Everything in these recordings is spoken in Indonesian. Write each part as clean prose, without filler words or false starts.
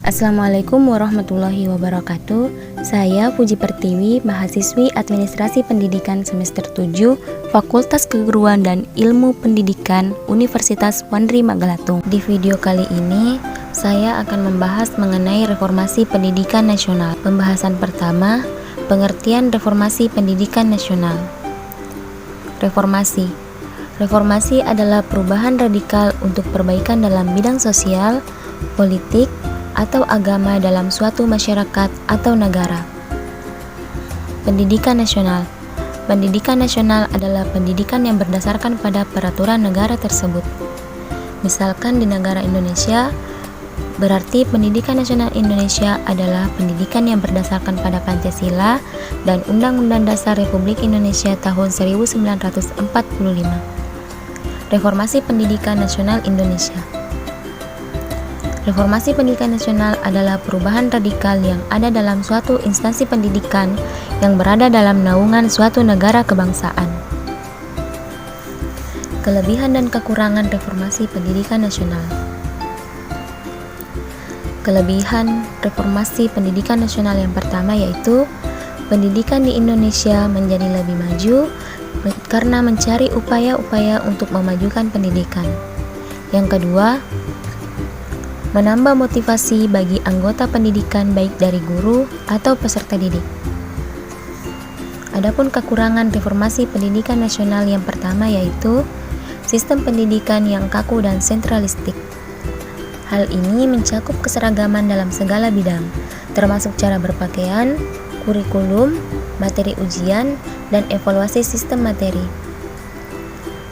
Assalamualaikum warahmatullahi wabarakatuh. Saya Puji Pertiwi, mahasiswi Administrasi Pendidikan semester 7, Fakultas Keguruan dan Ilmu Pendidikan Universitas Wandri Magalatung. Di video kali ini, saya akan membahas mengenai reformasi pendidikan nasional. Pembahasan pertama, pengertian reformasi pendidikan nasional. Reformasi adalah perubahan radikal untuk perbaikan dalam bidang sosial, politik, atau agama dalam suatu masyarakat atau negara. Pendidikan nasional. Pendidikan nasional adalah pendidikan yang berdasarkan pada peraturan negara tersebut. Misalkan di negara Indonesia, berarti pendidikan nasional Indonesia adalah pendidikan yang berdasarkan pada Pancasila dan Undang-Undang Dasar Republik Indonesia tahun 1945. Reformasi Pendidikan Nasional Indonesia. Reformasi pendidikan nasional adalah perubahan radikal yang ada dalam suatu instansi pendidikan yang berada dalam naungan suatu negara kebangsaan. Kelebihan dan kekurangan reformasi pendidikan nasional. Kelebihan reformasi pendidikan nasional yang pertama yaitu pendidikan di Indonesia menjadi lebih maju karena mencari upaya-upaya untuk memajukan pendidikan. Yang kedua, menambah motivasi bagi anggota pendidikan baik dari guru atau peserta didik. Adapun kekurangan reformasi pendidikan nasional yang pertama yaitu sistem pendidikan yang kaku dan sentralistik. Hal ini mencakup keseragaman dalam segala bidang, termasuk cara berpakaian, kurikulum, materi ujian, dan evaluasi sistem materi.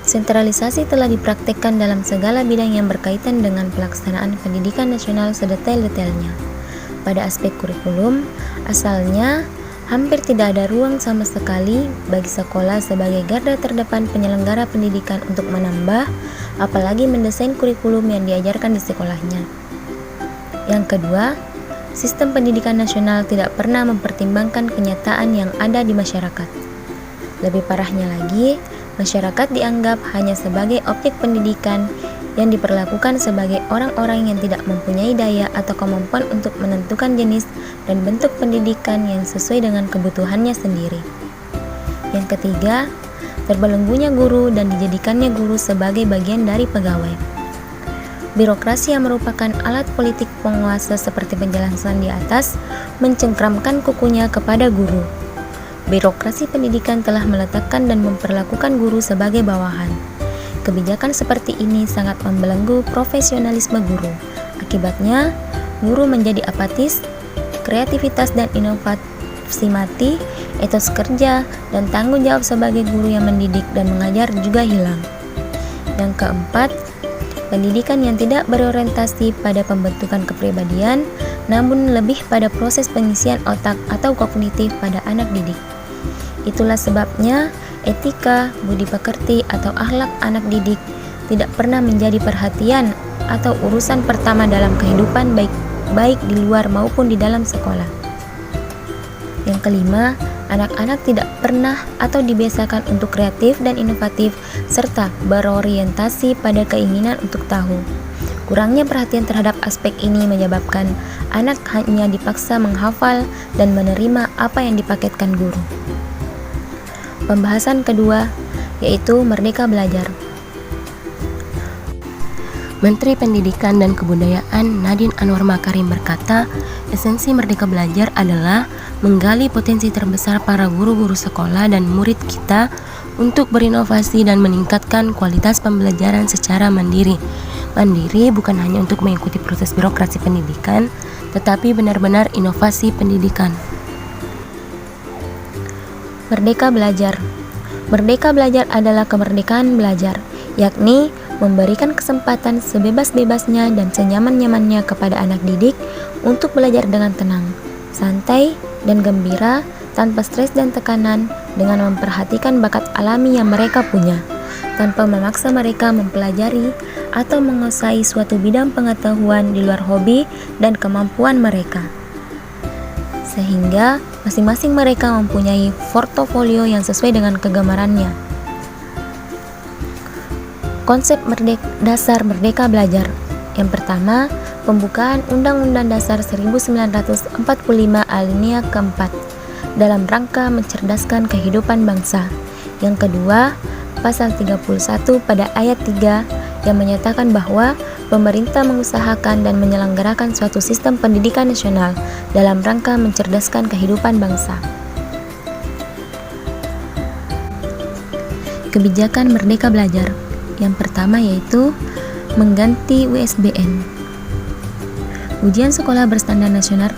Sentralisasi telah dipraktikkan dalam segala bidang yang berkaitan dengan pelaksanaan pendidikan nasional sedetail-detailnya. Pada aspek kurikulum, asalnya hampir tidak ada ruang sama sekali bagi sekolah sebagai garda terdepan penyelenggara pendidikan untuk menambah, apalagi mendesain kurikulum yang diajarkan di sekolahnya. Yang kedua, sistem pendidikan nasional tidak pernah mempertimbangkan kenyataan yang ada di masyarakat. Lebih parahnya lagi, masyarakat dianggap hanya sebagai objek pendidikan yang diperlakukan sebagai orang-orang yang tidak mempunyai daya atau kemampuan untuk menentukan jenis dan bentuk pendidikan yang sesuai dengan kebutuhannya sendiri. Yang ketiga, terbelenggunya guru dan dijadikannya guru sebagai bagian dari pegawai. Birokrasi yang merupakan alat politik penguasa seperti penjelasan di atas mencengkramkan kukunya kepada guru. Birokrasi pendidikan telah meletakkan dan memperlakukan guru sebagai bawahan. Kebijakan seperti ini sangat membelenggu profesionalisme guru. Akibatnya, guru menjadi apatis, kreativitas dan inovasi mati, etos kerja dan tanggung jawab sebagai guru yang mendidik dan mengajar juga hilang. Yang keempat, pendidikan yang tidak berorientasi pada pembentukan kepribadian, namun lebih pada proses pengisian otak atau kognitif pada anak didik. Itulah sebabnya etika, budi pekerti, atau akhlak anak didik tidak pernah menjadi perhatian atau urusan pertama dalam kehidupan baik di luar maupun di dalam sekolah. Yang kelima, anak-anak tidak pernah atau dibiasakan untuk kreatif dan inovatif serta berorientasi pada keinginan untuk tahu. Kurangnya perhatian terhadap aspek ini menyebabkan anak hanya dipaksa menghafal dan menerima apa yang dipaketkan guru. Pembahasan kedua yaitu Merdeka Belajar. Menteri Pendidikan dan Kebudayaan Nadine Anwar Makarim berkata, esensi Merdeka Belajar adalah menggali potensi terbesar para guru-guru sekolah dan murid kita untuk berinovasi dan meningkatkan kualitas pembelajaran secara mandiri. Mandiri bukan hanya untuk mengikuti proses birokrasi pendidikan, tetapi benar-benar inovasi pendidikan. Merdeka Belajar. Merdeka Belajar adalah kemerdekaan belajar, yakni memberikan kesempatan sebebas-bebasnya dan senyaman-nyamannya kepada anak didik untuk belajar dengan tenang, santai, dan gembira tanpa stres dan tekanan dengan memperhatikan bakat alami yang mereka punya, tanpa memaksa mereka mempelajari atau menguasai suatu bidang pengetahuan di luar hobi dan kemampuan mereka. Sehingga masing-masing mereka mempunyai portofolio yang sesuai dengan kegemarannya. Konsep dasar Merdeka Belajar. Yang pertama, pembukaan Undang-Undang Dasar 1945 alinea keempat dalam rangka mencerdaskan kehidupan bangsa. Yang kedua, pasal 31 pada ayat 3 yang menyatakan bahwa pemerintah mengusahakan dan menyelenggarakan suatu sistem pendidikan nasional dalam rangka mencerdaskan kehidupan bangsa. Kebijakan Merdeka Belajar. Yang pertama yaitu mengganti USBN. Ujian sekolah berstandar nasional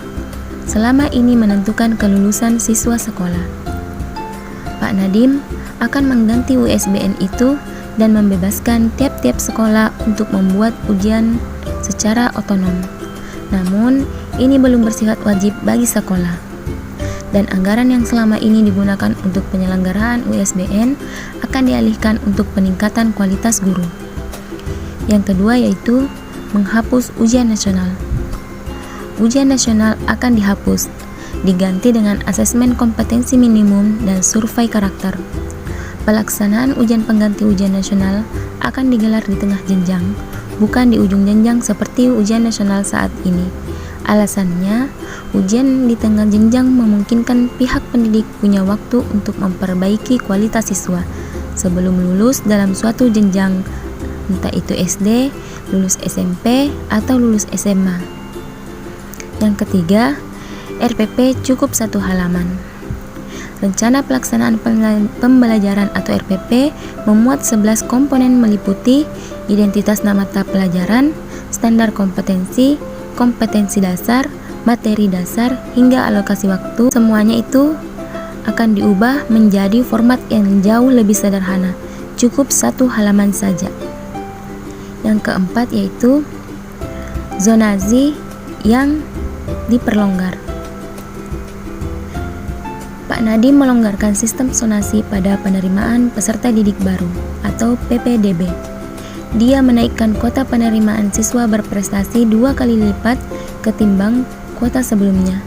selama ini menentukan kelulusan siswa sekolah. Pak Nadiem akan mengganti USBN itu dan membebaskan tiap-tiap sekolah untuk membuat ujian secara otonom. Namun, ini belum bersifat wajib bagi sekolah. Dan anggaran yang selama ini digunakan untuk penyelenggaraan USBN akan dialihkan untuk peningkatan kualitas guru. Yang kedua yaitu menghapus ujian nasional. Ujian nasional akan dihapus, diganti dengan asesmen kompetensi minimum dan survei karakter. Pelaksanaan ujian pengganti ujian nasional akan digelar di tengah jenjang, bukan di ujung jenjang seperti ujian nasional saat ini. Alasannya, ujian di tengah jenjang memungkinkan pihak pendidik punya waktu untuk memperbaiki kualitas siswa sebelum lulus dalam suatu jenjang, entah itu SD, lulus SMP, atau lulus SMA. Yang ketiga, RPP cukup 1 halaman. Rencana pelaksanaan pembelajaran atau RPP memuat 11 komponen meliputi identitas nama mata pelajaran, standar kompetensi, kompetensi dasar, materi dasar, hingga alokasi waktu. Semuanya itu akan diubah menjadi format yang jauh lebih sederhana, cukup 1 halaman saja. Yang keempat yaitu zonasi yang diperlonggar. Pak Nadiem melonggarkan sistem zonasi pada penerimaan peserta didik baru atau PPDB. Dia menaikkan kuota penerimaan siswa berprestasi 2 kali lipat ketimbang kuota sebelumnya,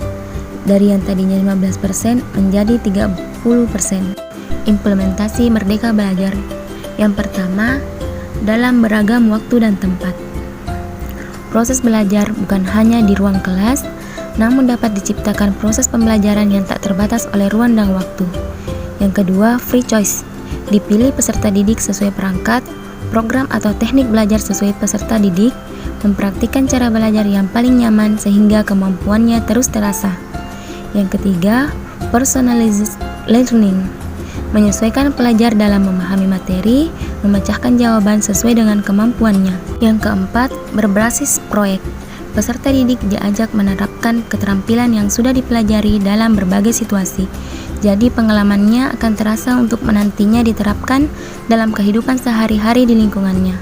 dari yang tadinya 15% menjadi 30%. Implementasi Merdeka Belajar. Yang pertama, dalam beragam waktu dan tempat. Proses belajar bukan hanya di ruang kelas, namun dapat diciptakan proses pembelajaran yang tak terbatas oleh ruang dan waktu. Yang kedua, free choice. Dipilih peserta didik sesuai perangkat, program atau teknik belajar sesuai peserta didik, mempraktikkan cara belajar yang paling nyaman sehingga kemampuannya terus terasa. Yang ketiga, personalized learning. Menyesuaikan pelajar dalam memahami materi, memecahkan jawaban sesuai dengan kemampuannya. Yang keempat, berbasis proyek. Peserta didik diajak menerapkan keterampilan yang sudah dipelajari dalam berbagai situasi. Jadi pengalamannya akan terasa untuk menantinya diterapkan dalam kehidupan sehari-hari di lingkungannya.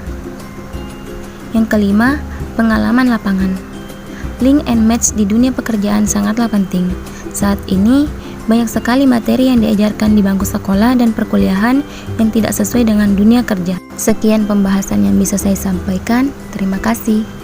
Yang kelima, pengalaman lapangan. Link and match di dunia pekerjaan sangatlah penting. Saat ini, banyak sekali materi yang diajarkan di bangku sekolah dan perkuliahan yang tidak sesuai dengan dunia kerja. Sekian pembahasan yang bisa saya sampaikan. Terima kasih.